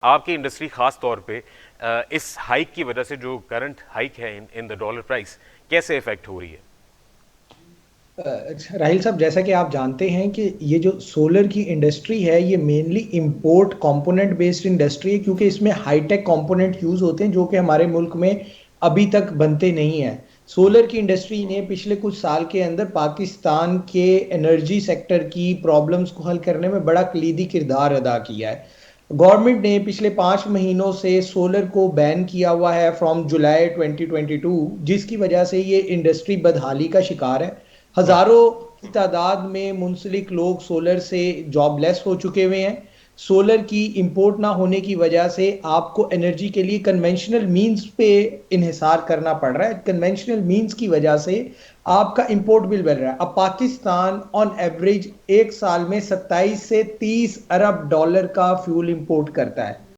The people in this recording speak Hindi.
आपकी इंडस्ट्री खास तौर पे इस हाइक की वजह से जो करंट हाइक है इन द डॉलर प्राइस कैसे इफेक्ट हो रही है? राहिल साहब, जैसा कि आप जानते हैं कि ये जो सोलर की इंडस्ट्री है ये mainly import component based industry है, क्योंकि इसमें हाईटेक कंपोनेंट यूज होते हैं जो कि हमारे मुल्क में अभी तक बनते नहीं हैं। सोलर की इंडस्ट्री ने पिछले कुछ साल के अंदर पाकिस्तान के एनर्जी सेक्टर की प्रॉब्लम्स को हल करने में बड़ा कलीदी किरदार अदा किया है। गवर्नमेंट ने पिछले 5 महीनों से सोलर को बैन किया हुआ है फ्रॉम जुलाई 2022, जिसकी वजह से ये इंडस्ट्री बदहाली का शिकार है। हम्म। हजारों की तादाद में मुंसलिक लोग सोलर से जॉबलेस हो चुके हुए हैं। सोलर की इंपोर्ट ना होने की वजह से आपको एनर्जी के लिए कन्वेंशनल मींस पे इन्हिसार करना पड़ रहा है। कन्वेंशनल मींस की वजह से आपका इंपोर्ट बिल बढ़ रहा है। अब पाकिस्तान ऑन एवरेज एक साल में 27 से 30 अरब डॉलर का फ्यूल इंपोर्ट करता है।